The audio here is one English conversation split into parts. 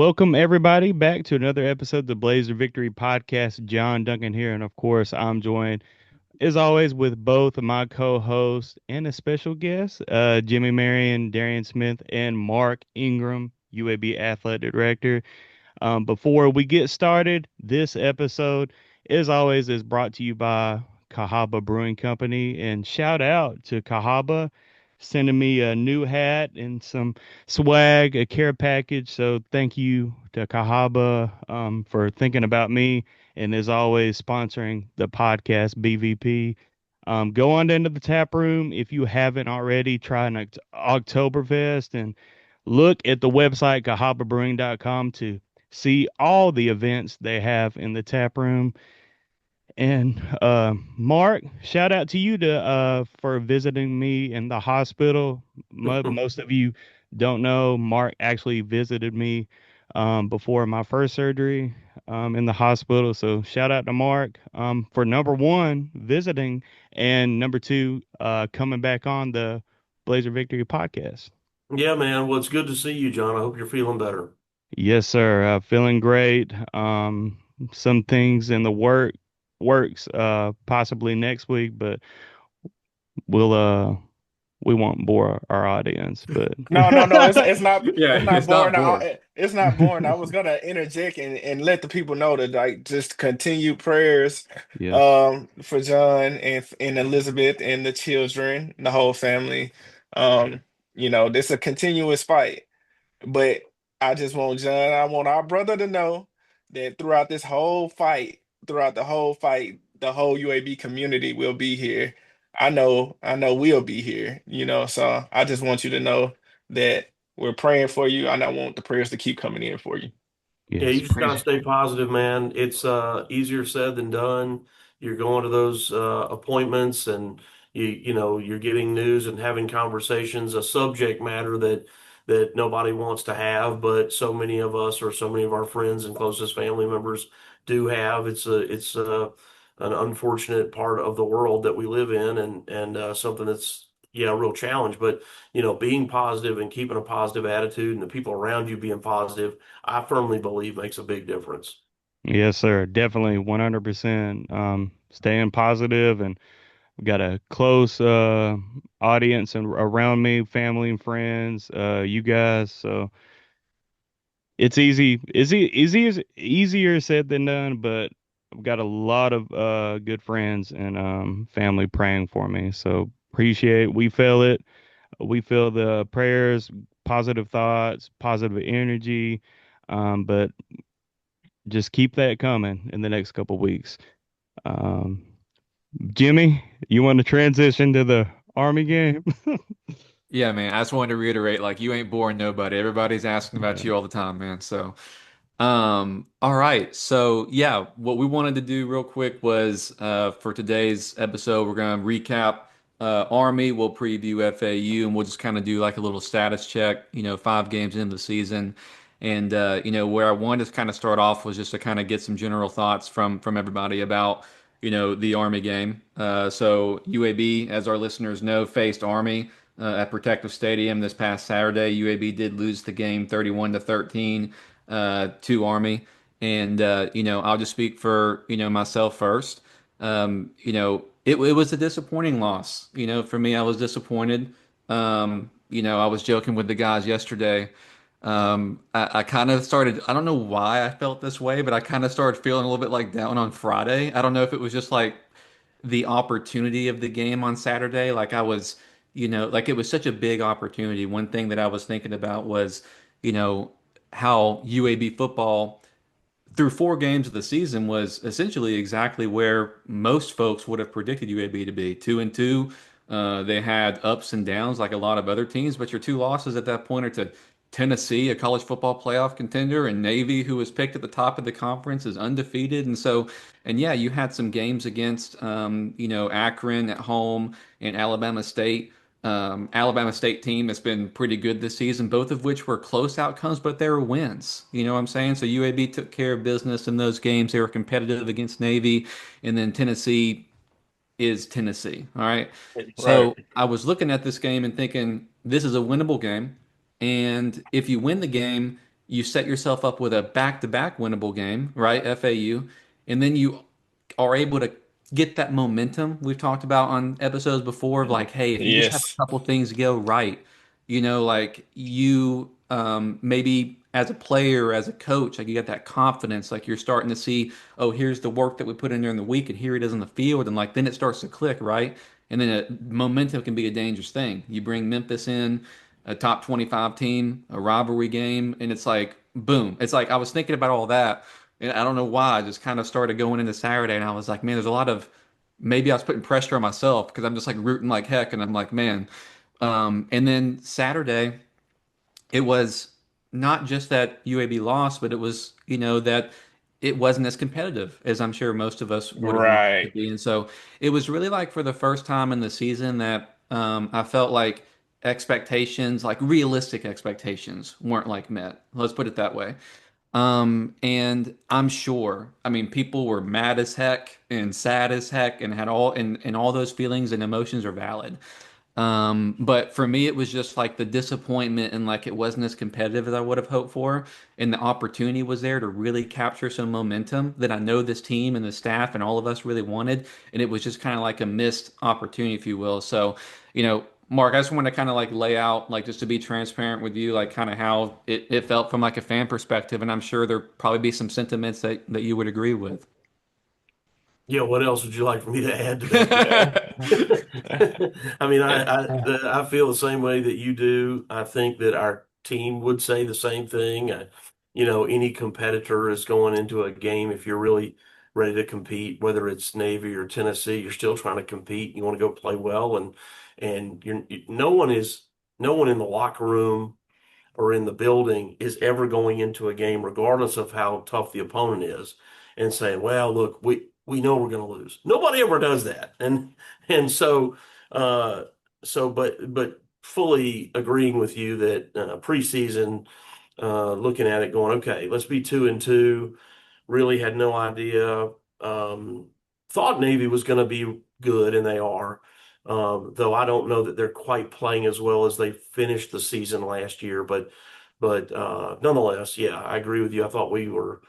welcome everybody back to another episode of the Blazer Victory Podcast. John Duncan here, and of course, I'm joined as always with both of my co-hosts and a special guest, Jimmy Marion, Darian Smith, and Mark Ingram, UAB Athletic Director. Before we get started, this episode, as always, is brought to you by Cahaba Brewing Company. And shout out to Cahaba sending me a new hat and some swag, a care package. So thank you to Cahaba for thinking about me and as always sponsoring the podcast BVP. Go on into the tap room if you haven't already. Try an Oktoberfest and look at the website cahababrewing.com to see all the events they have in the tap room. And Mark, shout out to you to for visiting me in the hospital. Most of you don't know, Mark actually visited me before my first surgery in the hospital. So shout out to Mark for number one visiting and number two coming back on the Blazer Victory podcast. Yeah, man. Well, it's good to see you, John. I hope you're feeling better. Yes, sir. Feeling great. Some things in the works possibly next week, but we'll we won't bore our audience, but No. It's Yeah, not it's not boring. boring. It's not boring. I was gonna interject and let the people know that like just continued prayers, yes. for John and Elizabeth and the children, the whole family. Um, this is a continuous fight. But I just want John, I want our brother to know that throughout the whole fight, the whole UAB community will be here. I know we'll be here, so I just want you to know that we're praying for you, and I want the prayers to keep coming in for you. Yeah, you Yes. just gotta Appreciate. stay positive, man. It's easier said than done. You're going to those appointments and you're getting news and having conversations, a subject matter that nobody wants to have, but so many of us or so many of our friends and closest family members do have. It's an unfortunate part of the world that we live in and something that's a real challenge. But being positive and keeping a positive attitude and the people around you being positive I firmly believe makes a big difference. Yes, sir. Definitely 100%. Staying positive and got a close audience and around me, family and friends, you guys. So it's easy. Easier said than done, but I've got a lot of good friends and family praying for me. So appreciate. We feel it. We feel the prayers, positive thoughts, positive energy. But just keep that coming in the next couple weeks. Um, Jimmy, you want to transition to the Army game? Yeah, man. I just wanted to reiterate, like, you ain't boring nobody. Everybody's asking about Yeah. you all the time, man. So, all right. So, yeah, what we wanted to do real quick was for today's episode, we're going to recap Army, we'll preview FAU, and we'll just kind of do like a little status check, 5 games into the season. And where I wanted to kind of start off was just to kind of get some general thoughts from everybody about, the Army game. So UAB, as our listeners know, faced Army at Protective Stadium this past Saturday. UAB did lose the game 31-13 to Army. And I'll just speak for myself first. It was a disappointing loss. For me, I was disappointed. I was joking with the guys yesterday. I kind of started, I don't know why I felt this way, but I kind of started feeling a little bit like down on Friday. I don't know if it was just like the opportunity of the game on Saturday. Like I was, like it was such a big opportunity. One thing that I was thinking about was, you know, how UAB football through 4 games of the season was essentially exactly where most folks would have predicted UAB to be. 2-2. They had ups and downs like a lot of other teams, but your two losses at that point are to Tennessee, a college football playoff contender, and Navy, who was picked at the top of the conference, is undefeated. And so, and yeah, you had some games against, Akron at home and Alabama State. Alabama State team has been pretty good this season, both of which were close outcomes, but they were wins. You know what I'm saying? So UAB took care of business in those games. They were competitive against Navy, and then Tennessee is Tennessee. All right. Right. So I was looking at this game and thinking, this is a winnable game. And if you win the game, you set yourself up with a back-to-back winnable game, right? FAU, and then you are able to get that momentum we've talked about on episodes before of like, hey, if you just have a Yes. couple things go right, like you maybe as a player, as a coach, like you got that confidence, like you're starting to see, oh, here's the work that we put in there in the week, and here it is on the field, and like then it starts to click, right? And then momentum can be a dangerous thing. You bring Memphis in, a top 25 team, a rivalry game, and it's like boom. It's like I was thinking about all that, and I don't know why. I just kind of started going into Saturday, and I was like, man, there's a lot of maybe I was putting pressure on myself because I'm just like rooting like heck, and I'm like, man. And then Saturday, it was not just that UAB lost, but it was, that it wasn't as competitive as I'm sure most of us would have wanted it to Right. be. And so it was really like for the first time in the season that I felt like expectations, like realistic expectations, weren't like met. Let's put it that way. And I'm sure, I mean, people were mad as heck and sad as heck and had and all those feelings and emotions are valid. But for me, it was just like the disappointment and like it wasn't as competitive as I would have hoped for. And the opportunity was there to really capture some momentum that I know this team and the staff and all of us really wanted. And it was just kind of like a missed opportunity, if you will. So, Mark, I just want to kind of like lay out, like just to be transparent with you, like kind of how it felt from like a fan perspective. And I'm sure there probably be some sentiments that you would agree with. Yeah, what else would you like for me to add to that? Yeah. I mean, I feel the same way that you do. I think that our team would say the same thing. Any competitor is going into a game if you're really ready to compete, whether it's Navy or Tennessee, you're still trying to compete. You want to go play well, and no one in the locker room or in the building is ever going into a game, regardless of how tough the opponent is, and saying, "Well, look, we know we're going to lose." Nobody ever does that, and uh, but fully agreeing with you that preseason, looking at it, going, "Okay, let's be 2-2." Really had no idea. Um, Thought Navy was going to be good, and they are. Though I don't know that they're quite playing as well as they finished the season last year, but nonetheless, yeah, I agree with you. I thought we were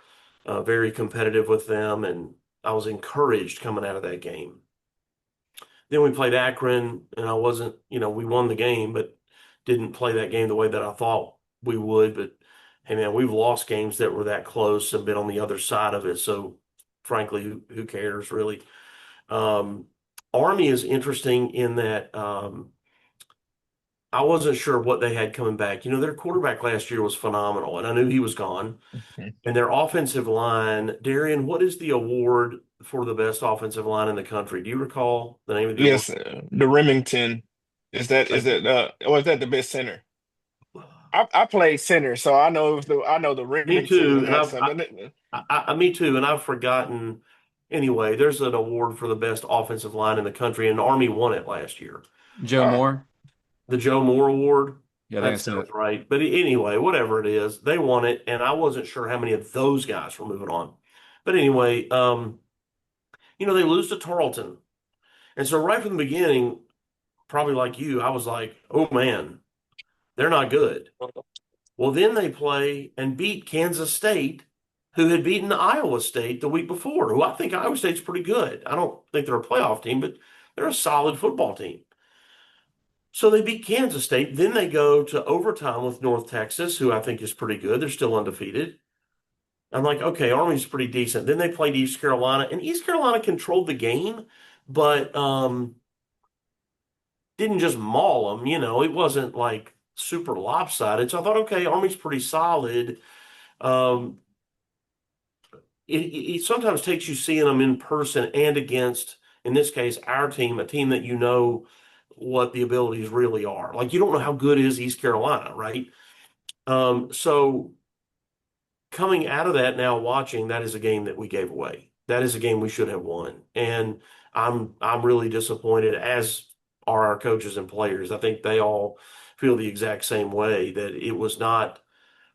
very competitive with them, and I was encouraged coming out of that game. Then we played Akron, and I wasn't, we won the game, but didn't play that game the way that I thought we would. But hey, man, we've lost games that were that close and been on the other side of it. So, frankly, who cares really? Um, Army is interesting in that I wasn't sure what they had coming back. Their quarterback last year was phenomenal, and I knew he was gone. And their offensive line, Darian, what is the award for the best offensive line in the country? Do you recall the name of the award? Yes, the Remington. Is Thank you. that or is that the best center? I played center, so I know the Me Remington too, and has something. me too, and I've forgotten. Anyway, there's an award for the best offensive line in the country, and Army won it last year. Joe Oh, Moore? The Joe Moore Award. Yeah, I think That that's sounds it. right. But anyway, whatever it is, they won it, and I wasn't sure how many of those guys were moving on. But anyway, they lose to Tarleton, and so right from the beginning, probably like you, I was like, "Oh man, they're not good." Well, then they play and beat Kansas State, who had beaten Iowa State the week before, who I think Iowa State's pretty good. I don't think they're a playoff team, but they're a solid football team. So they beat Kansas State. Then they go to overtime with North Texas, who I think is pretty good. They're still undefeated. I'm like, okay, Army's pretty decent. Then they played East Carolina, and East Carolina controlled the game, but didn't just maul them. It wasn't like super lopsided. So I thought, okay, Army's pretty solid. Um, it sometimes takes you seeing them in person and against, in this case, our team, a team that you know what the abilities really are. Like you don't know how good is East Carolina, right? So coming out of that now, watching that is a game that we gave away. That is a game we should have won, and I'm really disappointed. As are our coaches and players. I think they all feel the exact same way that it was not.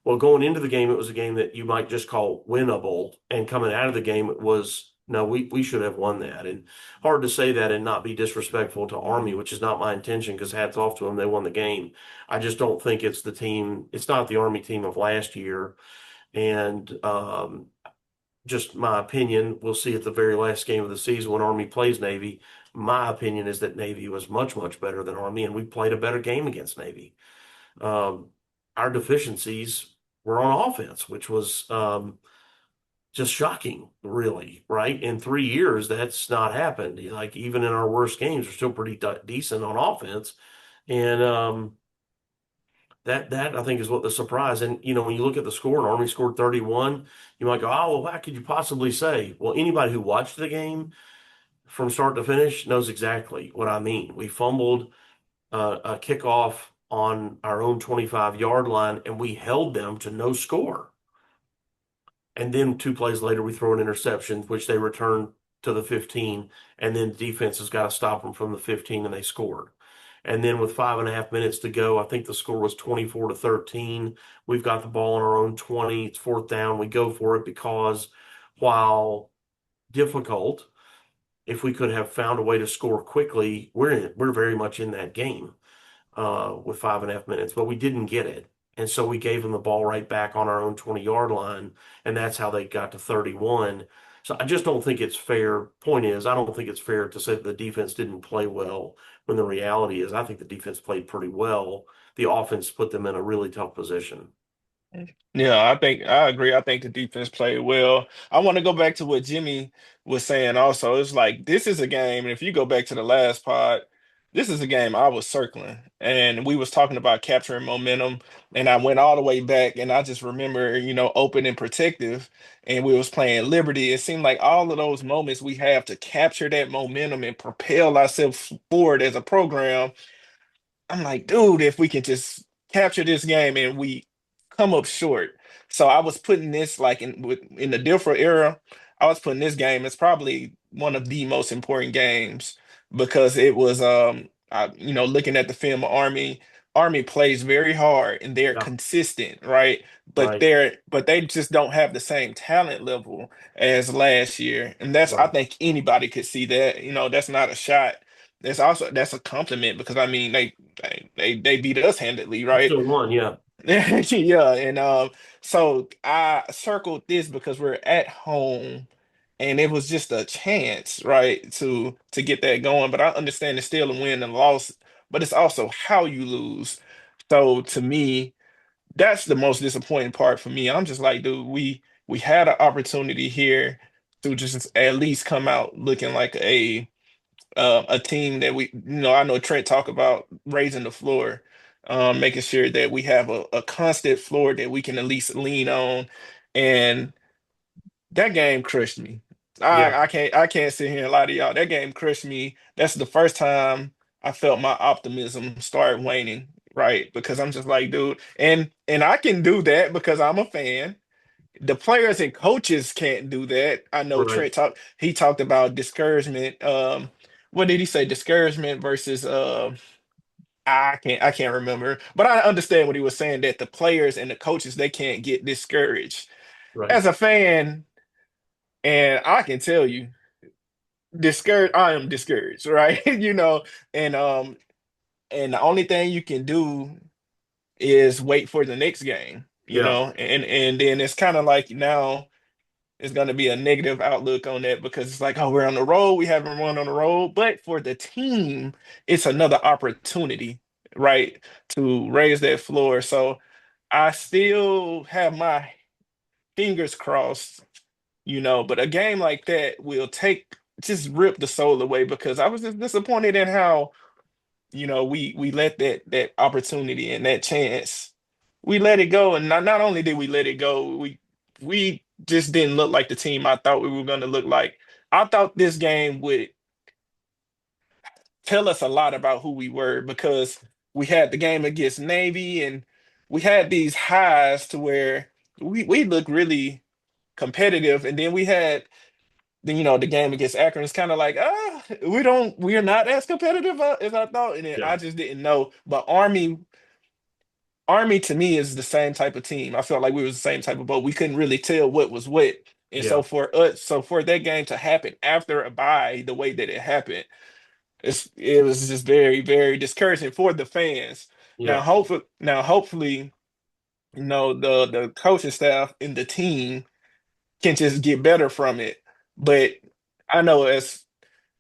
Well, going into the game, it was a game that you might just call winnable, and coming out of the game, it was No, we should have won that. And hard to say that and not be disrespectful to Army, which is not my intention because hats off to them. They won the game. I just don't think it's the team, it's not the Army team of last year. And just my opinion, we'll see at the very last game of the season when Army plays Navy. My opinion is that Navy was much, much better than Army, and we played a better game against Navy. Um, our deficiencies were on offense, which was just shocking, really, right? In 3 years, that's not happened. Like even in our worst games, we're still pretty decent on offense, and that I think is what the surprise. And when you look at the score, and Army scored 31, you might go, "Oh, well, how could you possibly say?" Well, anybody who watched the game from start to finish knows exactly what I mean. We fumbled a kickoff on our own 25-yard line, and we held them to no score. And then 2 plays later, we throw an interception, which they return to the 15. And then the defense has got to stop them from the 15, and they scored. And then with 5.5 minutes to go, I think the score was 24-13. We've got the ball on our own 20. It's fourth down. We go for it because while difficult, if we could have found a way to score quickly, we're very much in that game with 5.5 minutes, but we didn't get it. And so we gave them the ball right back on our own 20-yard line, and that's how they got to 31. So I just don't think it's fair. Point is, I don't think it's fair to say that the defense didn't play well when the reality is I think the defense played pretty well. The offense put them in a really tough position. Yeah, I agree. I think the defense played well. I want to go back to what Jimmy was saying also. It's like this is a game, and if you go back to the last pod, this is a game I was circling, and we was talking about capturing momentum, and I went all the way back, and I just remember, open and protective, and we was playing Liberty. It seemed like all of those moments we have to capture that momentum and propel ourselves forward as a program. I'm like, dude, if we can just capture this game and we come up short. So I was putting this like in the different era. I was putting this game as probably one of the most important games because it was looking at the film of Army plays very hard and they're Yeah, consistent, right? But right, they just don't have the same talent level as last year. And that's I right. think anybody could see that. That's not a shot. That's a compliment because I mean they beat us handedly, We right? still won, yeah, Yeah, and so I circled this because we're at home and it was just a chance, right, to get that going. But I understand it's still a win and loss, but it's also how you lose. So to me, that's the most disappointing part for me. I'm just like, dude, we had an opportunity here to just at least come out looking like a team that I know Trent talk about raising the floor, making sure that we have a constant floor that we can at least lean on. And that game crushed me. yeah. I can't sit here and lie to y'all. That game crushed me. That's the first time I felt my optimism start waning, right? Because I'm just like, dude, and I can do that because I'm a fan. The players and coaches can't do that. I know Right. he talked about discouragement. What did he say? Discouragement versus I can't remember. But I understand what he was saying that the players and the coaches they can't get discouraged. Right. As a fan, and I can tell you, discouraged, I am discouraged, right? And and the only thing you can do is wait for the next game, Yeah. and then it's kind of like now it's going to be a negative outlook on that because it's like, oh, we're on the road. We haven't won on the road. But for the team, it's another opportunity, right, to raise that floor. So I still have my fingers crossed, but a game like that will just rip the soul away because I was just disappointed in how, we let that opportunity and that chance, we let it go. And not only did we let it go, we just didn't look like the team I thought we were going to look like. I thought this game would tell us a lot about who we were because we had the game against Navy and we had these highs to where we looked really competitive. And then we had the game against Akron. It's kind of like, we're not as competitive as I thought. And then Yeah. I just didn't know. But Army to me is the same type of team. I felt like we was the same type of boat. We couldn't really tell what was what. And so Yeah, for us, so for that game to happen after a bye, the way that it happened, it was just very, very discouraging for the fans. yeah, Now hopefully, the coaching staff and the team can just get better from it. But I know as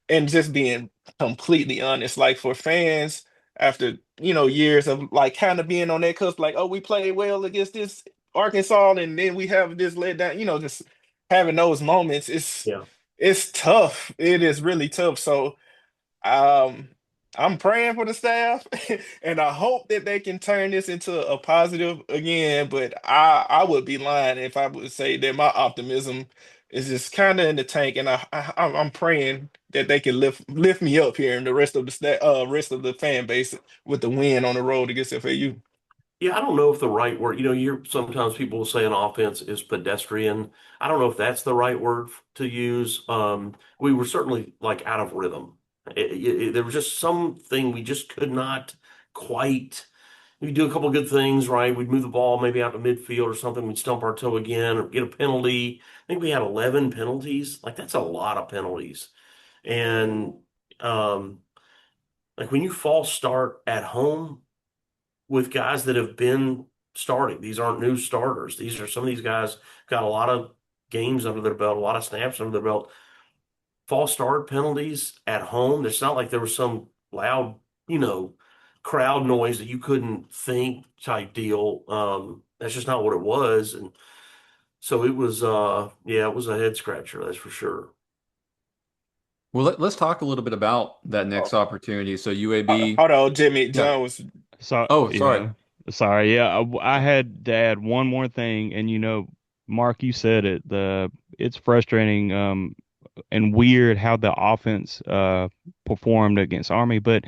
and just being completely honest, like for fans, after years of like kind of being on that cusp, like, oh, we played well against this Arkansas, and then we have this let down, just having those moments, yeah. it's tough. It is really tough. So um, I'm praying for the staff, and I hope that they can turn this into a positive again. But I would be lying if I would say that my optimism is just kind of in the tank, and I'm praying that they can lift me up here and the rest of rest of the fan base with the win on the road against FAU. Yeah, I don't know if the right word, you're sometimes people will say an offense is pedestrian. I don't know if that's the right word to use. We were certainly like out of rhythm. There was just something we just could not quite. We'd do a couple of good things, right? We'd move the ball maybe out to midfield or something. We'd stump our toe again or get a penalty. I think we had 11 penalties. Like that's a lot of penalties. And um, like when you false start at home with guys that have been starting. These aren't new starters. These are some of these guys got a lot of games under their belt, a lot of snaps under their belt. False start penalties at home. It's not like there was some loud, you know, crowd noise that you couldn't think type deal. That's just not what it was. And so it was yeah, it was a head scratcher, that's for sure. Well, let's talk a little bit about that next Oh, opportunity. So UAB, hold on, Jimmy yeah. John was. So Oh, sorry. yeah, sorry. Yeah, I had to add one more thing, and Mark, you said it. It's frustrating and weird how the offense performed against Army, but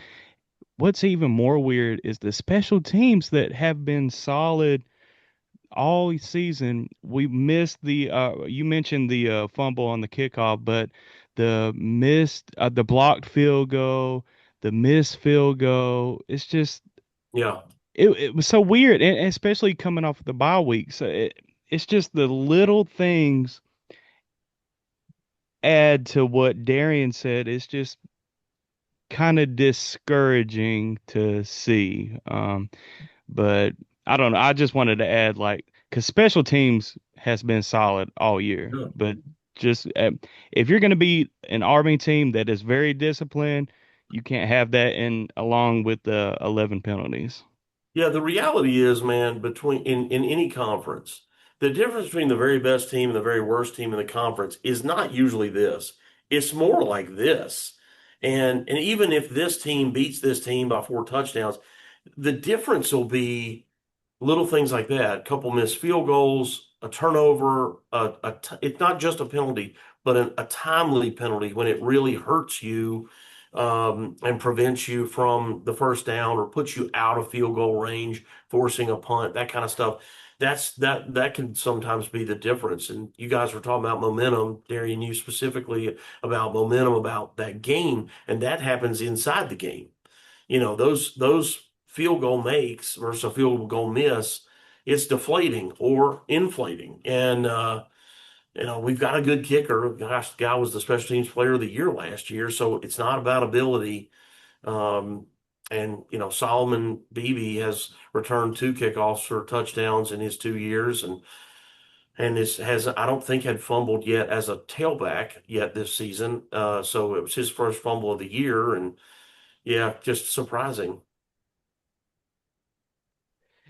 what's even more weird is the special teams that have been solid all season. We missed you mentioned the fumble on the kickoff, but the blocked field goal, the missed field goal, it's just Yeah. it was so weird, and especially coming off the bye week. So it's just the little things add to what Darian said. It's just kind of discouraging to see. But I don't know. I just wanted to add, like, because special teams has been solid all year, Yeah. but just if you're going to be an Army team that is very disciplined, you can't have that in along with the 11 penalties. Yeah, the reality is, man, between in any conference, the difference between the very best team and the very worst team in the conference is not usually this. It's more like this. And even if this team beats this team by 4 touchdowns, the difference will be little things like that, a couple missed field goals, a turnover, it's not just a penalty, but a timely penalty when it really hurts you and prevents you from the first down or puts you out of field goal range, forcing a punt, that kind of stuff. That can sometimes be the difference. And you guys were talking about momentum, Darian, you specifically about momentum about that game, and that happens inside the game. Those field goal makes versus a field goal miss, it's deflating or inflating. And we've got a good kicker. Gosh, the guy was the special teams player of the year last year, so it's not about ability. Um, and Solomon Beebe has returned 2 kickoffs for touchdowns in his 2 years, and this has I don't think had fumbled yet as a tailback yet this season. So it was his first fumble of the year, and yeah, just surprising.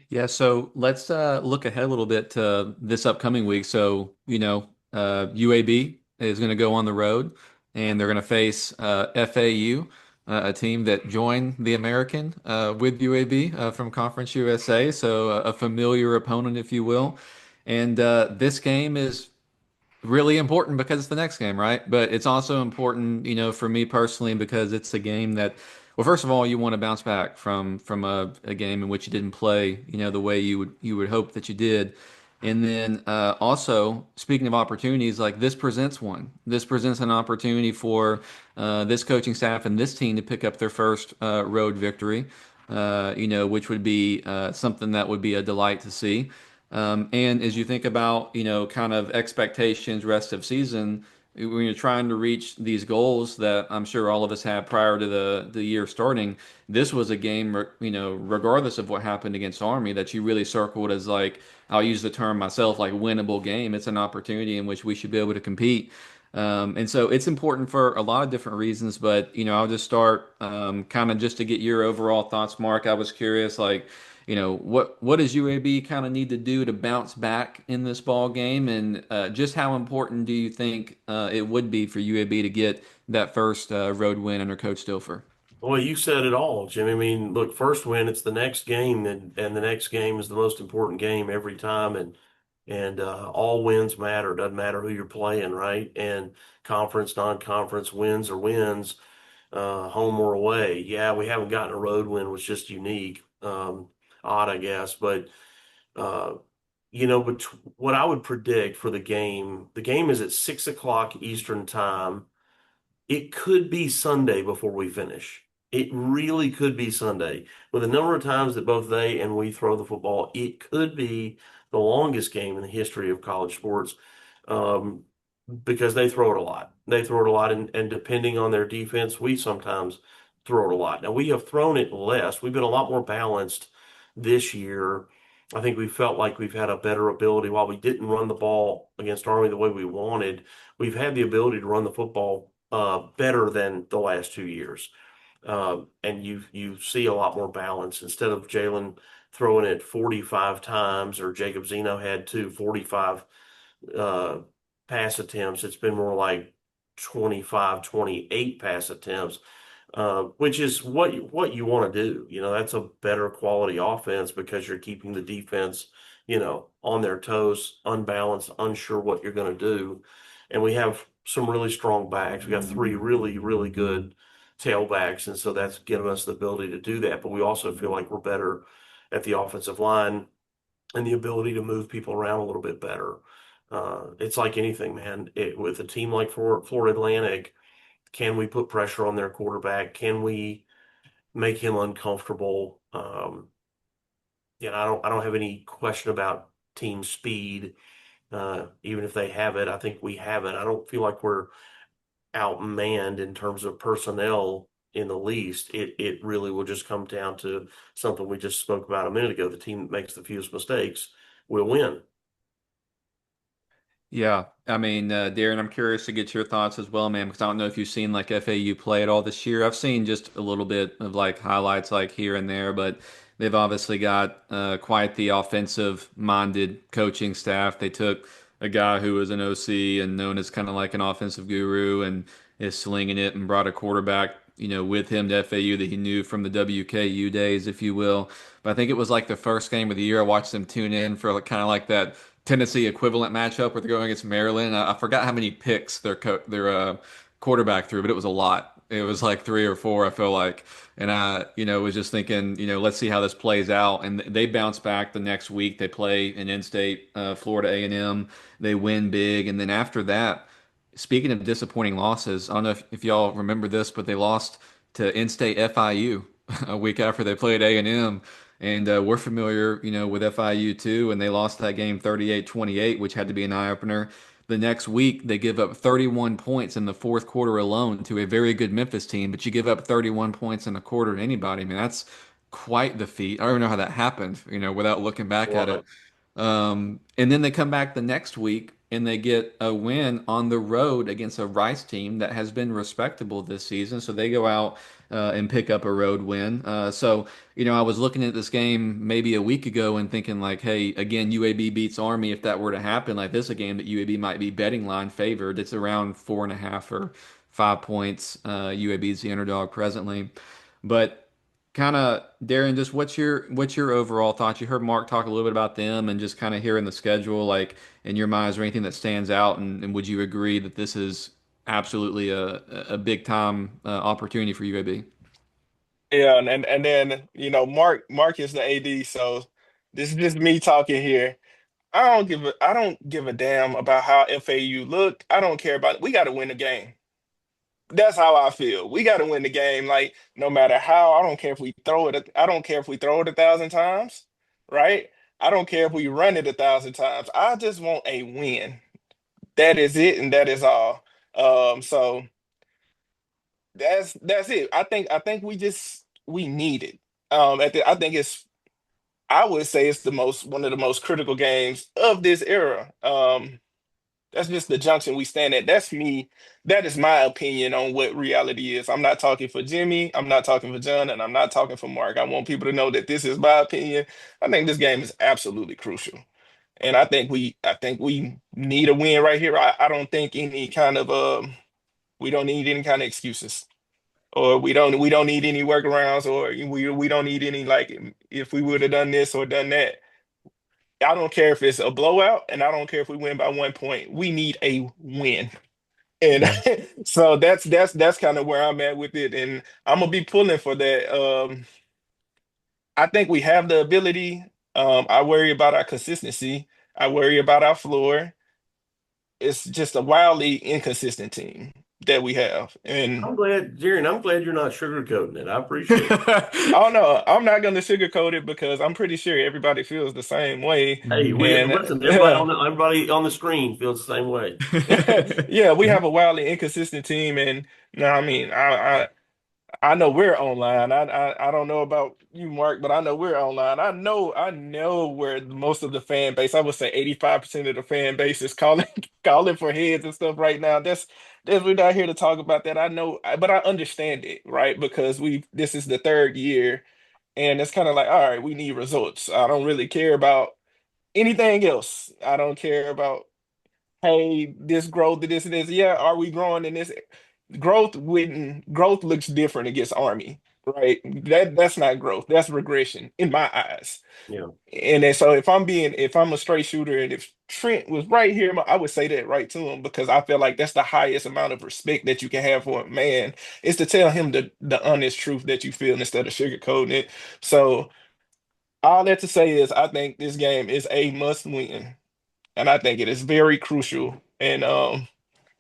Yeah, so let's look ahead a little bit to this upcoming week. So, UAB is going to go on the road and they're going to face FAU, a team that joined the American with UAB from Conference USA. So, a familiar opponent, if you will. And this game is really important because it's the next game, right? But it's also important, for me personally, because it's a game that, well, first of all, you want to bounce back from a game in which you didn't play, the way you would hope that you did. And then also, speaking of opportunities, like this presents one. This presents an opportunity for this coaching staff and this team to pick up their first road victory, which would be something that would be a delight to see. And as you think about, kind of expectations rest of season, when you're trying to reach these goals that I'm sure all of us had prior to the year starting, this was a game, regardless of what happened against Army, that you really circled as like, I'll use the term myself, like winnable game. It's an opportunity in which we should be able to compete. And so it's important for a lot of different reasons, but I'll just start kind of just to get your overall thoughts, Mark. I was curious, like, what does UAB kind of need to do to bounce back in this ball game, and just how important do you think it would be for UAB to get that first road win under Coach Stilfer? Well, you said it all, Jim. I mean, look, first win, it's the next game, and the next game is the most important game every time, and all wins matter. Doesn't matter who you're playing, right? And conference, non-conference, wins or wins, home or away. Yeah, we haven't gotten a road win, which is just unique, odd, I guess. But uh, but what I would predict for the game is at 6 o'clock Eastern time. It could be Sunday before we finish. It really could be Sunday. With the number of times that both they and we throw the football, it could be the longest game in the history of college sports, um, because they throw it a lot. They throw it a lot, and depending on their defense, we sometimes throw it a lot. Now, we have thrown it less. We've been a lot more balanced this year. I think we felt like we've had a better ability. While we didn't run the ball against Army the way we wanted, we've had the ability to run the football better than the last 2 years. And you see a lot more balance instead of Jalen throwing it 45 times, or Jacob Zeno had 245 uh, pass attempts. It's been more like 25, 28 pass attempts, which is what you want to do. That's a better quality offense because you're keeping the defense, on their toes, unbalanced, unsure what you're going to do. And we have some really strong backs. We got three really, really good tailbacks, and so that's given us the ability to do that. But we also feel like we're better at the offensive line and the ability to move people around a little bit better. It's like anything, man. With a team like Florida Atlantic, can we put pressure on their quarterback? Can we make him uncomfortable? I don't have any question about team speed. Even if they have it, I think we have it. I don't feel like we're outmanned in terms of personnel in the least. It really will just come down to something we just spoke about a minute ago. The team that makes the fewest mistakes will win. Yeah, I mean, Darren, I'm curious to get your thoughts as well, man, because I don't know if you've seen like FAU play at all this year. I've seen just a little bit of like highlights like here and there, but they've obviously got quite the offensive-minded coaching staff. They took a guy who was an OC and known as kind of like an offensive guru and is slinging it, and brought a quarterback, with him to FAU that he knew from the WKU days, if you will. But I think it was like the first game of the year. I watched them tune in for like, kind of like that Tennessee equivalent matchup where they're going against Maryland. I forgot how many picks their quarterback threw, but it was a lot. It was like three or four, I feel like. And I, was just thinking, let's see how this plays out. And they bounce back the next week. They play an in-state Florida A&M. They win big, and then after that, speaking of disappointing losses, I don't know if y'all remember this, but they lost to in-state FIU a week after they played A&M. And we're familiar, with FIU too, and they lost that game 38-28, which had to be an eye-opener. The next week, they give up 31 points in the fourth quarter alone to a very good Memphis team, but you give up 31 points in a quarter to anybody. I mean, that's quite the feat. I don't even know how that happened, without looking back at it. Right. And then they come back the next week and they get a win on the road against a Rice team that has been respectable this season. So they go out and pick up a road win. I was looking at this game maybe a week ago and thinking like, hey, again, UAB beats Army. If that were to happen, like this is a game that UAB might be betting line favored. It's around 4.5 or 5 points. UAB is the underdog presently, but kind of Darren, just what's your overall thoughts? You heard Mark talk a little bit about them and just kind of hearing the schedule, like in your mind, is there anything that stands out? And would you agree that this is absolutely a big time opportunity for UAB? Yeah, and then Mark is the AD, so this is just me talking here. I don't give a damn about how FAU look. I don't care about it. We got to win the game. That's how I feel. We got to win the game. Like no matter how, I don't care if we throw it. I don't care if we throw it 1,000 times, right? I don't care if we run it 1,000 times. I just want a win. That is it, and that is all. So that's it. I think we need it. I think I would say it's the most one of the most critical games of this era. That's just the junction we stand at. That's me. That is my opinion on what reality is. I'm not talking for Jimmy. I'm not talking for John, and I'm not talking for Mark. I want people to know that this is my opinion. I think this game is absolutely crucial, and I think we need a win right here. I don't think any kind of we don't need any kind of excuses, or we don't need any workarounds, or we don't need any like if we would have done this or done that. I don't care if it's a blowout, and I don't care if we win by 1 point. We need a win. And Yeah. so that's kind of where I'm at with it. And I'm gonna be pulling for that. I think we have the ability. I worry about our consistency. I worry about our floor. It's just a wildly inconsistent team that we have. And I'm glad, Jaron, I'm glad you're not sugarcoating it. I appreciate it. I don't know. I'm not gonna sugarcoat it because I'm pretty sure everybody feels the same way. Hey, we And listen, everybody on the screen feels the same way. yeah, we have a wildly inconsistent team. And no, I mean, I know we're online. I don't know about you, Mark, but I know we're online. I know where most of the fan base, I would say 85% of the fan base is calling calling for heads and stuff right now. That's we're not here to talk about that. I know, but I understand it, right? Because we this is the third year, and it's kind of like, all right, we need results. I don't really care about anything else. I don't care about, hey, this growth, this and this. Yeah, are we growing in this? Growth looks different against Army, right? That's not growth. That's regression in my eyes. Yeah. And then, so if I'm a straight shooter, and if Trent was right here, I would say that right to him, because I feel like that's the highest amount of respect that you can have for a man, is to tell him the honest truth that you feel instead of sugarcoating it. So all that to say is I think this game is a must win, and I think it is very crucial. And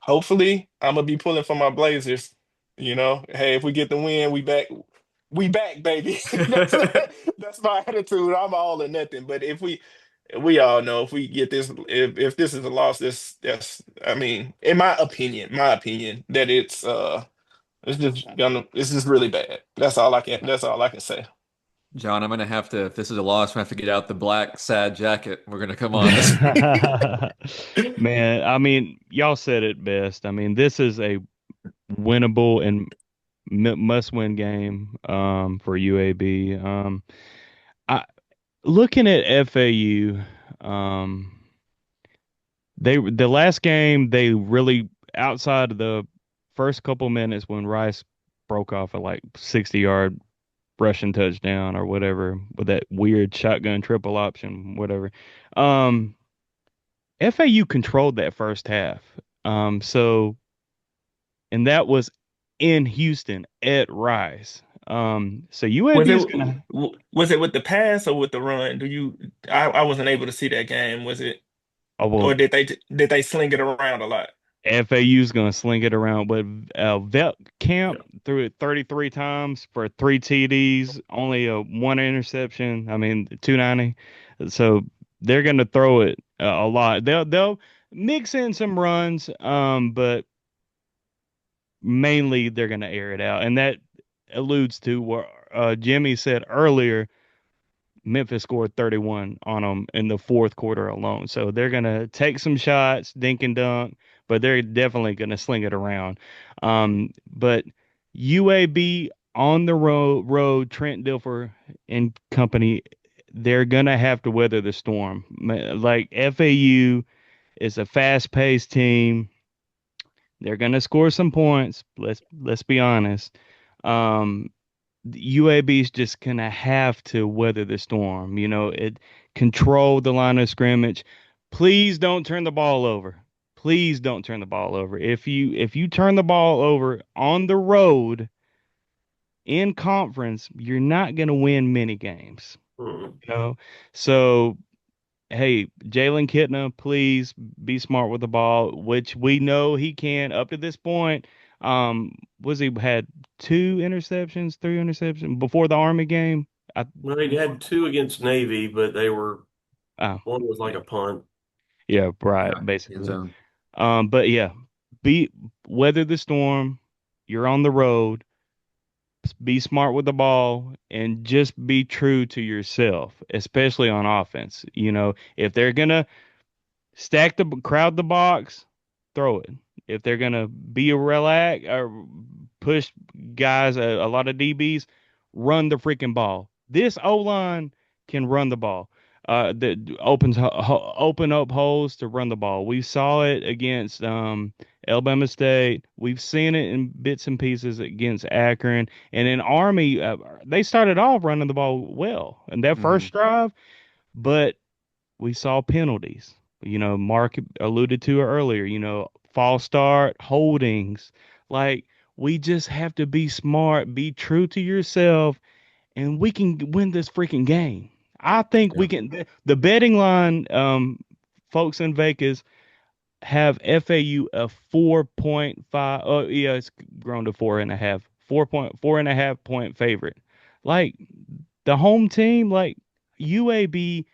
hopefully, I'm gonna be pulling for my Blazers. Hey, if we get the win, we back, baby. That's my attitude. I'm all or nothing. But if we all know if we get this, if this is a loss, that's I mean, in my opinion, that it's just really bad. That's all I can say. John, I'm gonna have to, if this is a loss, I'm gonna have to get out the black sad jacket. We're gonna come on this week. Man, I mean, y'all said it best. I mean, this is a winnable and must-win game for UAB. I looking at FAU, the last game they really outside of the first couple minutes when Rice broke off a like 60-yard rushing touchdown or whatever with that weird shotgun triple option, whatever. Um, FAU controlled that first half. So and that was in Houston at Rice. So Was UAB it is gonna. was it with the pass or with the run? I wasn't able to see that game. Was it, Oh well, or did they sling it around a lot? FAU's gonna sling it around, but Vet Yeah. Camp threw it 33 times for 3 TDs, only a one interception. I mean, 290. So they're gonna throw it a lot. They'll mix in some runs, but mainly they're gonna air it out, and that alludes to what Jimmy said earlier. Memphis scored 31 on them in the fourth quarter alone. So they're going to take some shots, dink and dunk, but they're definitely going to sling it around. But UAB on the road, Trent Dilfer and company, they're going to have to weather the storm. Like FAU is a fast-paced team. They're going to score some points. Let's be honest. Um, UAB is just gonna have to weather the storm. It control the line of scrimmage. Please don't turn the ball over. Please don't turn the ball over. If you turn the ball over on the road in conference, you're not gonna win many games. Mhm. You know, so hey, Jalen Kitna, please be smart with the ball, which we know he can up to this point. Was he had 2 interceptions, 3 interceptions before the Army game? I Well, they had two against Navy, but they were Oh, One was like yeah, a punt. yeah, right, Yeah, end basically. zone. But yeah, be weather the storm. You're on the road. Be smart with the ball and just be true to yourself, especially on offense. If they're gonna crowd the box, throw it. If they're gonna be a relax or push guys, a lot of DBs, run the freaking ball. This O line can run the ball. That open up holes to run the ball. We saw it against Alabama State. We've seen it in bits and pieces against Akron, and in Army. They started off running the ball well in that Hmm. first drive, but we saw penalties. Mark alluded to it earlier, false start, holdings. Like, we just have to be smart, be true to yourself, and we can win this freaking game. I think we Yeah. can. The betting line, folks in Vegas have FAU a 4.5. Oh, yeah, it's grown to 4.5. 4.4.5 point favorite. Like, the home team, like UAB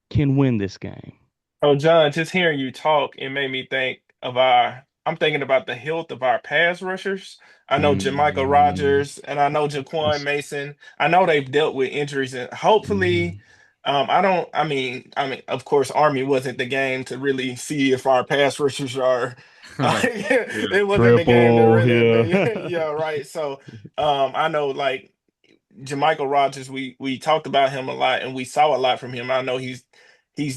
can win this game. Oh, John, just hearing you talk, it made me think of I'm thinking about the health of our pass rushers. I know Jermichael Mm, Rogers and I know Jaquan yes. Mason. I know they've dealt with injuries and hopefully, Mhm. of course, Army wasn't the game to really see if our pass rushers are, Yeah. it wasn't the game to Triple, really, yeah. yeah, right. So, I know like Jermichael Rogers, we talked about him a lot and we saw a lot from him. I know he's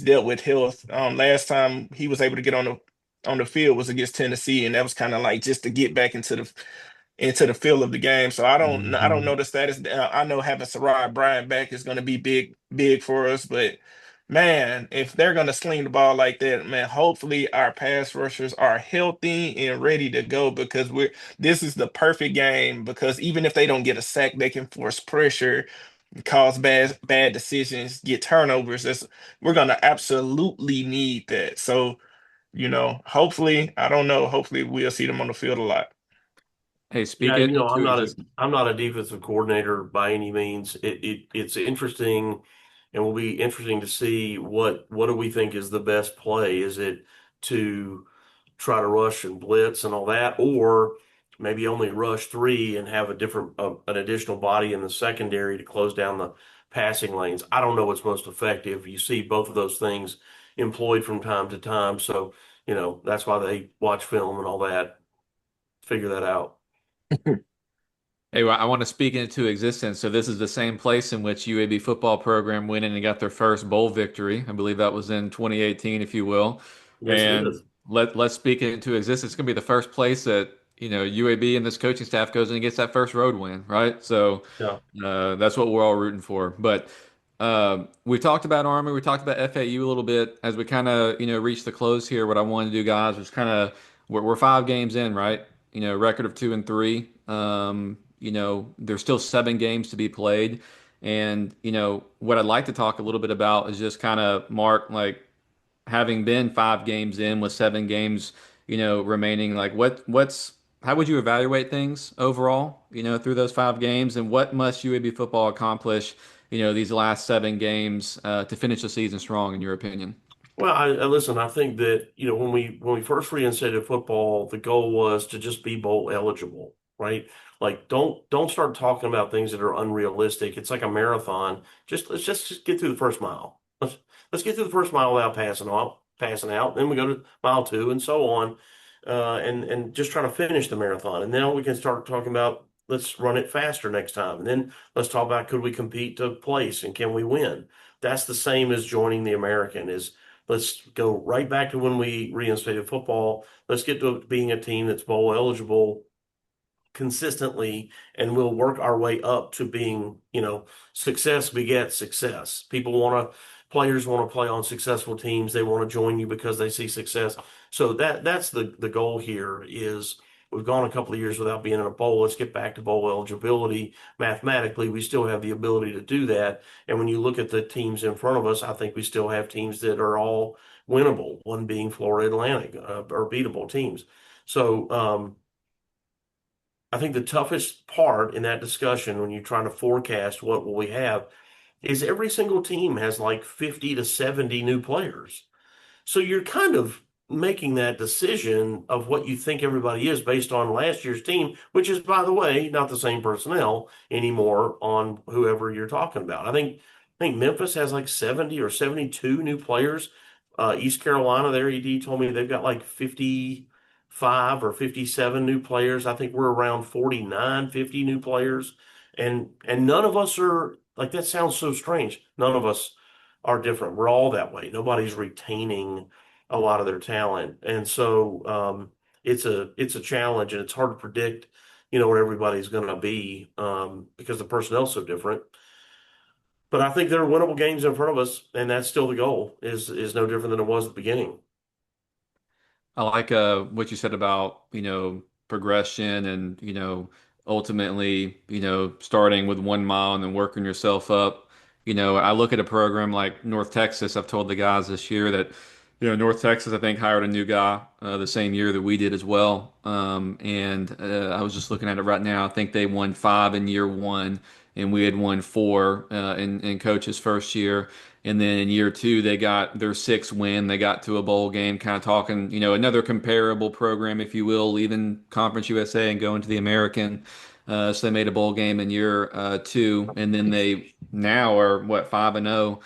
dealt with health. Last time he was able to get on the field was against Tennessee, and that was kind of like just to get back into the feel of the game. So I don't Hmm. know the status. I know having Sarai Bryant back is going to be big for us, but man, if they're going to sling the ball like that, man, hopefully our pass rushers are healthy and ready to go because we're this is the perfect game because even if they don't get a sack, they can force pressure, cause bad decisions, get turnovers. We're going to absolutely need that. So, hopefully, I don't know, hopefully we'll see them on the field a lot. Hey, Yeah, speak it into existence. I'm not a defensive coordinator by any means. It's interesting and will be interesting to see what do we think is the best play? Is it to try to rush and blitz and all that, or maybe only rush three and have an additional body in the secondary to close down the passing lanes? I don't know what's most effective. You see both of those things employed from time to time, so that's why they watch film and all that, figure that out. Hey, well, I want to speak into existence. So this is the same place in which UAB football program went in and got their first bowl victory. I believe that was in 2018, if you will. Yes, it And is. let's speak it into existence. It's going to be the first place that, UAB and this coaching staff goes in and gets that first road win, right? So Yeah. that's what we're all rooting for. But we talked about Army, we talked about FAU a little bit as we kind of, reach the close here. What I wanted to do, guys, was kind of we're 5 games in, right? Record of 2-3. There's still 7 games to be played. And, what I'd like to talk a little bit about is just kind of Mark, like having been 5 games in with 7 games, remaining, like how would you evaluate things overall, through those 5 games, and what must UAB football accomplish, these last 7 games, to finish the season strong, in your opinion? Well, I listen. I think that when we first reinstated football, the goal was to just be bowl eligible, right? Like don't start talking about things that are unrealistic. It's like a marathon. Let's just get through the first mile. Let's get through the first mile without passing out. Then we go to mile two and so on, and just try to finish the marathon. And now we can start talking about let's run it faster next time. And then let's talk about could we compete to place and can we win? That's the same as joining the American is. Let's go right back to when we reinstated football. Let's get to being a team that's bowl eligible consistently, and we'll work our way up to being, success begets success. Players want to play on successful teams. They want to join you because they see success. So that's the goal here is we've gone a couple of years without being in a bowl. Let's get back to bowl eligibility. Mathematically, we still have the ability to do that. And when you look at the teams in front of us, I think we still have teams that are all winnable, one being Florida Atlantic, or beatable teams. So, I think the toughest part in that discussion when you're trying to forecast what will we have is every single team has like 50 to 70 new players. So you're kind of making that decision of what you think everybody is based on last year's team, which is, by the way, not the same personnel anymore on whoever you're talking about. I think Memphis has like 70 or 72 new players. East Carolina, their ED told me they've got like 55 or 57 new players. I think we're around 49, 50 new players. And none of us are like that sounds so strange. None of us are different. We're all that way. Nobody's retaining a lot of their talent, and so it's a challenge, and it's hard to predict, what everybody's going to be because the personnel's so different. But I think there are winnable games in front of us, and that's still the goal. Is no different than it was at the beginning. I like what you said about, progression and, ultimately, starting with 1 mile and then working yourself up. I look at a program like North Texas. I've told the guys this year that, North Texas, I think, hired a new guy the same year that we did as well. And I was just looking at it right now. I think they won 5 in year one, and we had won 4 in coach's first year. And then in year two, they got their 6th win. They got to a bowl game, kind of talking, another comparable program, if you will, leaving Conference USA and going to the American. So they made a bowl game in year two, and then they now are what 5-0.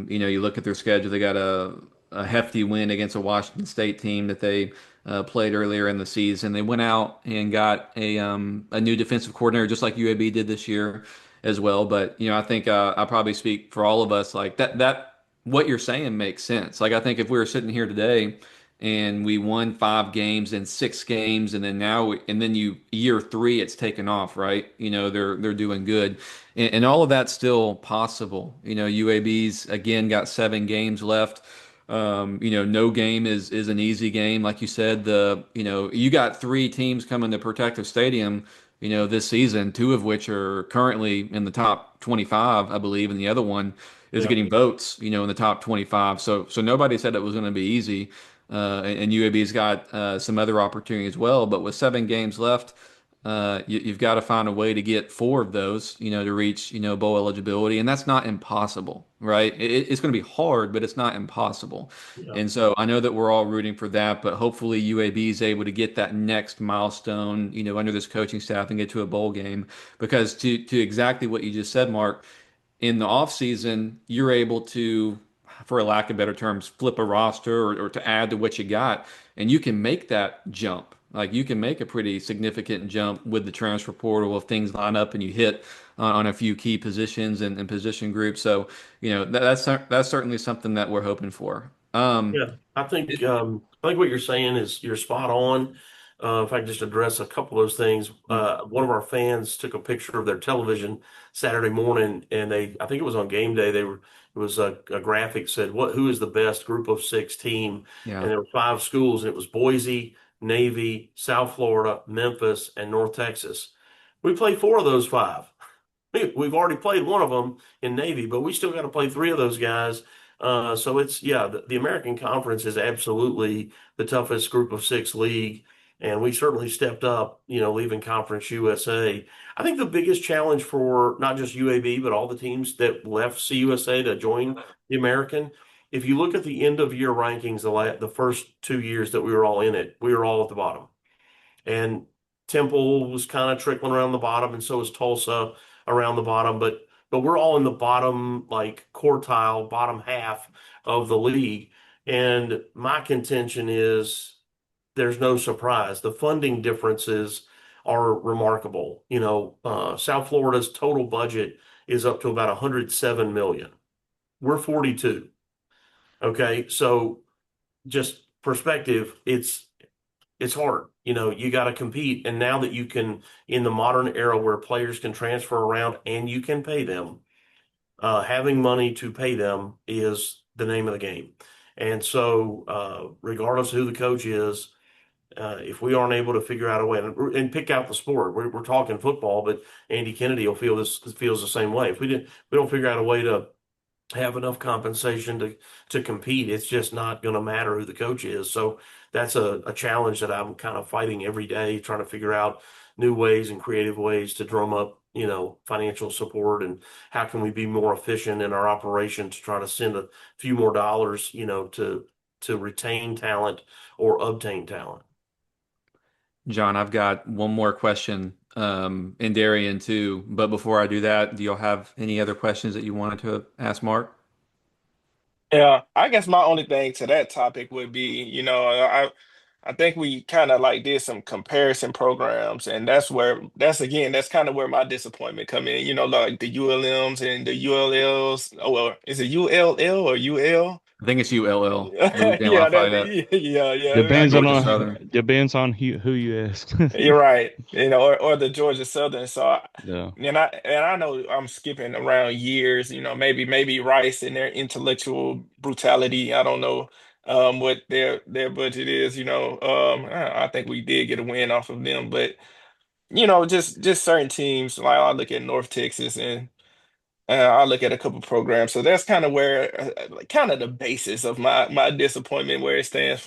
You look at their schedule; they got a hefty win against a Washington State team that they played earlier in the season. They went out and got a new defensive coordinator, just like UAB did this year as well. But I think I probably speak for all of us. Like that what you're saying makes sense. Like I think if we were sitting here today and we won 5 games and 6 games, and then you year three it's taken off, right? They're doing good, and all of that's still possible. UAB's again got 7 games left. No game is an easy game. Like you said, you got 3 teams coming to Protective Stadium, this season, 2 of which are currently in the top 25, I believe, and the other one is Yeah. getting votes, in the top 25. So nobody said it was going to be easy. And UAB's got some other opportunity as well. But with 7 games left, you've got to find a way to get 4 of those, to reach, bowl eligibility, and that's not impossible, right? It's going to be hard, but it's not impossible. Yeah. And so I know that we're all rooting for that, but hopefully UAB is able to get that next milestone, under this coaching staff and get to a bowl game. Because to exactly what you just said, Mark, in the off season, you're able to, for a lack of better terms, flip a roster or to add to what you got, and you can make that jump. Like you can make a pretty significant jump with the transfer portal if things line up and you hit on a few key positions and position groups. So, that's certainly something that we're hoping for. Yeah, I think what you're saying is you're spot on. If I could just address a couple of those things, one of our fans took a picture of their television Saturday morning, and I think it was on game day. It was a graphic said who is the best group of 6 team, and Yeah. there were 5 schools, and it was Boise, Navy, South Florida, Memphis, and North Texas. We played 4 of those 5. We've already played one of them in Navy, but we still got to play 3 of those guys. So the American Conference is absolutely the toughest group of 6 league, and we certainly stepped up, leaving Conference USA. I think the biggest challenge for not just UAB, but all the teams that left CUSA to join the American, if you look at the end of year rankings, the first 2 years that we were all in it, we were all at the bottom. And Temple was kind of trickling around the bottom, and so was Tulsa around the bottom. But we're all in the bottom, like quartile, bottom half of the league. And my contention is there's no surprise. The funding differences are remarkable. South Florida's total budget is up to about 107 million. We're 42. Okay, so just perspective, it's hard. You got to compete. And now that you can, in the modern era where players can transfer around and you can pay them, having money to pay them is the name of the game. And so, regardless of who the coach is, if we aren't able to figure out a way and pick out the sport, we're talking football, but Andy Kennedy feels the same way. If we don't figure out a way to have enough compensation to compete, it's just not going to matter who the coach is. So that's a challenge that I'm kind of fighting every day, trying to figure out new ways and creative ways to drum up financial support, and how can we be more efficient in our operation to try to send a few more dollars, to retain talent or obtain talent. John, I've got one more question, and Darian too. But before I do that, do y'all have any other questions that you wanted to ask Mark? Yeah, I guess my only thing to that topic would be, I think we kind of like did some comparison programs, and that's kind of where my disappointment come in. Like the ULMs and the ULLs. Oh, well, is it ULL or UL? I think it's ULL, Louisiana Yeah, Lafayette, yeah. I Depends get on the Georgia Southern. depends on who you ask. You're right. Or the Georgia Southern. Yeah. I know I'm skipping around years, maybe Rice and their intellectual brutality. I don't know what their budget is, I think we did get a win off of them, but just certain teams, like I look at North Texas and I look at a couple programs, so that's kind of where, like, kind of the basis of my disappointment, where it stems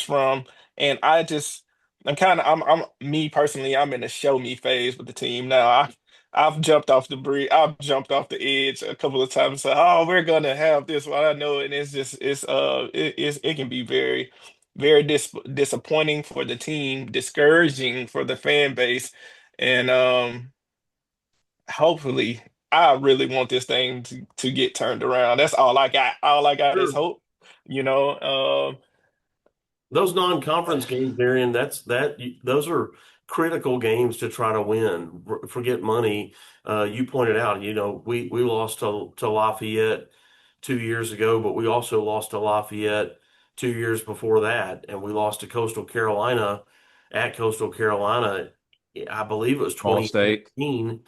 from, and I'm me personally, I'm in a show me phase with the team now. I've jumped off the bridge, I've jumped off the edge a couple of times. So, oh, we're gonna have this one, I know, and it can be very, very disappointing for the team, discouraging for the fan base, and hopefully, I really want this thing to get turned around. That's all I got. All I got is Sure. hope. You know, Those non-conference games, Darian, those are critical games to try to win. Forget money. You pointed out, we lost to Lafayette 2 years ago, but we also lost to Lafayette 2 years before that, and we lost to Coastal Carolina at Coastal Carolina. I believe it was Ball State. 2018,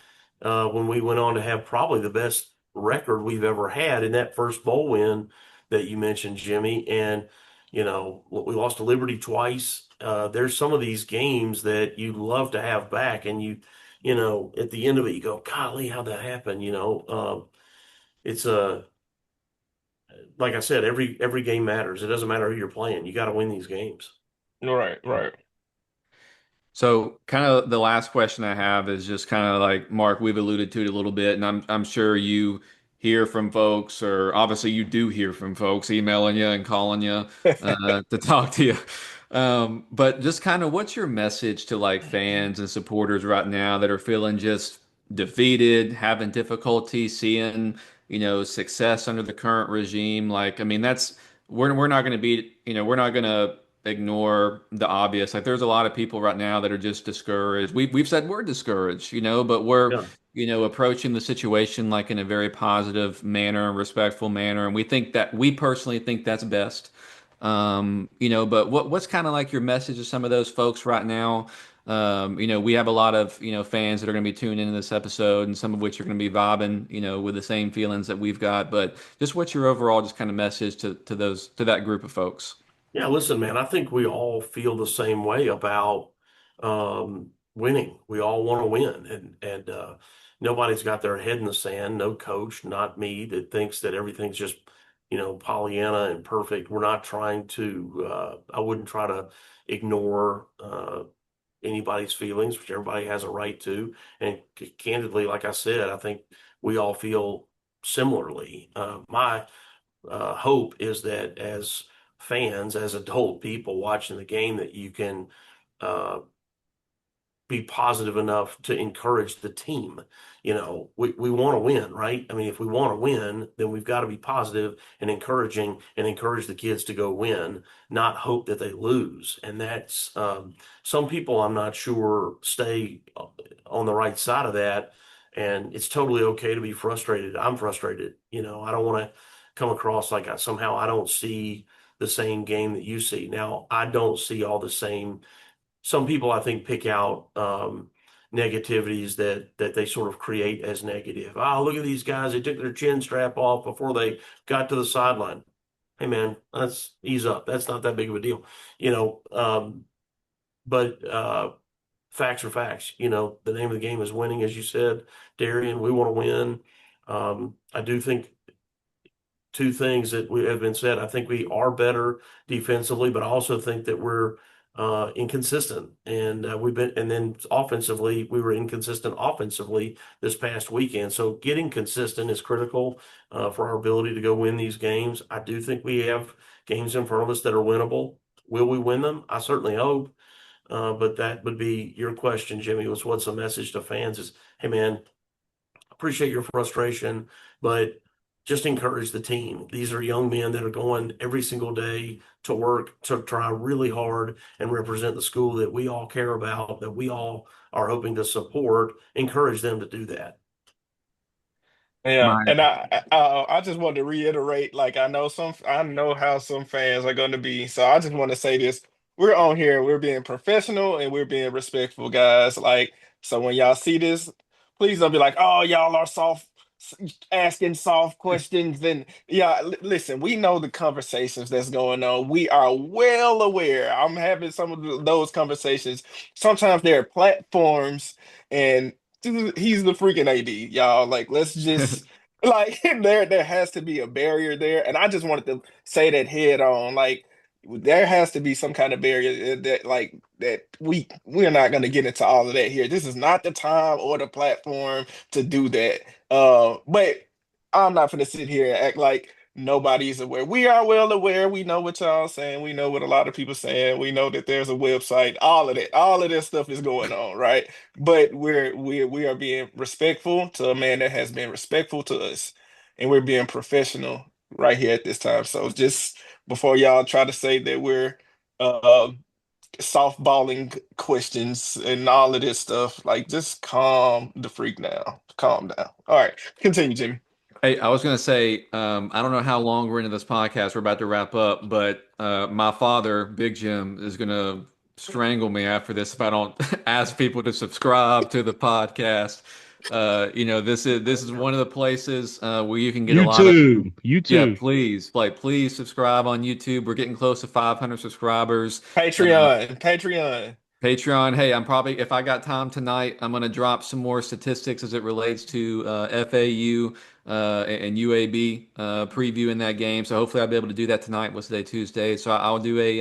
when we went on to have probably the best record we've ever had in that first bowl win that you mentioned, Jimmy. And we lost to Liberty twice. There's some of these games that you love to have back, and at the end of it, you go, "Golly, how'd that happen?" It's a like I said, every game matters. It doesn't matter who you're playing. You got to win these games. right, right. So, kind of the last question I have is just kind of like Mark, we've alluded to it a little bit, and I'm sure you hear from folks, or obviously you do hear from folks emailing you and calling you to talk to you. But just kind of what's your message to like fans and supporters right now that are feeling just defeated, having difficulty seeing, success under the current regime? Like, I mean, we're not going to be, we're not going to ignore the obvious. Like there's a lot of people right now that are just discouraged. We've said we're discouraged, but we're, Yeah. approaching the situation like in a very positive manner and respectful manner. And we personally think that's best. But what's kind of like your message to some of those folks right now? We have a lot of, fans that are going to be tuning into this episode and some of which are going to be vibing, with the same feelings that we've got. But just what's your overall just kind of message to that group of folks? Yeah, listen, man, I think we all feel the same way about winning. We all want to win, and nobody's got their head in the sand. No coach, not me, that thinks that everything's just Pollyanna and perfect. We're not trying to. I wouldn't try to ignore anybody's feelings, which everybody has a right to. And candidly, like I said, I think we all feel similarly. My hope is that as fans, as adult people watching the game, that you can uh, be positive enough to encourage the team. We want to win, right? I mean, if we want to win, then we've got to be positive and encouraging and encourage the kids to go win, not hope that they lose. And that's some people, I'm not sure, stay on the right side of that. And it's totally okay to be frustrated. I'm frustrated. I don't want to come across like somehow I don't see the same game that you see. Now, I don't see all the same. Some people, I think, pick out negativities that they sort of create as negative. Oh, look at these guys. They took their chin strap off before they got to the sideline. Hey, man, let's ease up. That's not that big of a deal. You know, but facts are facts. The name of the game is winning, as you said, Darian. We want to win. I do think two things that we have been said. I think we are better defensively, but I also think that we're inconsistent, and and then offensively, we were inconsistent offensively this past weekend. So getting consistent is critical for our ability to go win these games. I do think we have games in front of us that are winnable. Will we win them? I certainly hope. But that would be your question, Jimmy, was what's the message to fans is, hey man, appreciate your frustration, but just encourage the team. These are young men that are going every single day to work to try really hard and represent the school that we all care about, that we all are hoping to support. Encourage them to do that. Yeah, My and I just want to reiterate, like I know how some fans are going to be, so I just want to say this: we're on here, we're being professional and we're being respectful, guys. Like, so when y'all see this, please don't be like, "Oh, y'all are asking soft questions." And yeah, listen, we know the conversations that's going on. We are well aware. I'm having some of those conversations. Sometimes there are platforms and. Dude, he's the freaking AD, y'all. Like, let's just like there has to be a barrier there. And I just wanted to say that head on. Like, there has to be some kind of barrier that that we're not gonna get into all of that here. This is not the time or the platform to do that. But I'm not gonna sit here and act like nobody's aware. We are well aware. We know what y'all saying. We know what a lot of people saying. We know that there's a website. All of that stuff is going on, right? But we are being respectful to a man that has been respectful to us, and we're being professional right here at this time. So just before y'all try to say that we're uh softballing questions and all of this stuff, like just calm the freak down. Calm down. All right, continue, Jimmy. Hey, I was going to say, I don't know how long we're into this podcast. We're about to wrap up, but my father, Big Jim, is going to strangle me after this if I don't ask people to subscribe to the podcast. This is one of the places where you can get a lot of. YouTube, Yeah, YouTube. please subscribe on YouTube. We're getting close to 500 subscribers. Patreon. Patreon. Hey, I'm probably, if I got time tonight, I'm going to drop some more statistics as it relates to FAU and UAB preview in that game. So hopefully I'll be able to do that tonight. What's today? Tuesday. So I'll do a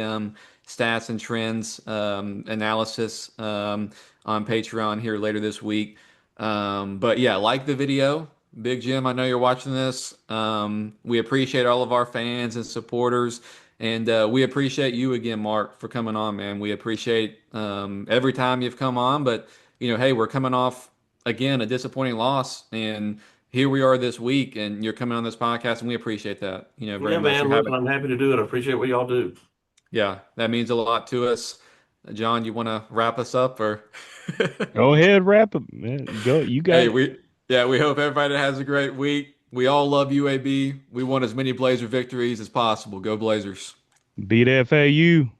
stats and trends analysis on Patreon here later this week. But yeah, like the video. Big Jim, I know you're watching this. We appreciate all of our fans and supporters. And we appreciate you again, Mark, for coming on, man. We appreciate every time you've come on. But, hey, we're coming off, again, a disappointing loss. And here we are this week, and you're coming on this podcast, and we appreciate that, very Yeah, much. man. Listen, I'm happy to do it. I appreciate what y'all do. Yeah, that means a lot to us. John, you want to wrap us up or? Go ahead, wrap up, man. Go, you got Hey, it. we hope everybody has a great week. We all love UAB. We want as many Blazer victories as possible. Go Blazers. Beat FAU.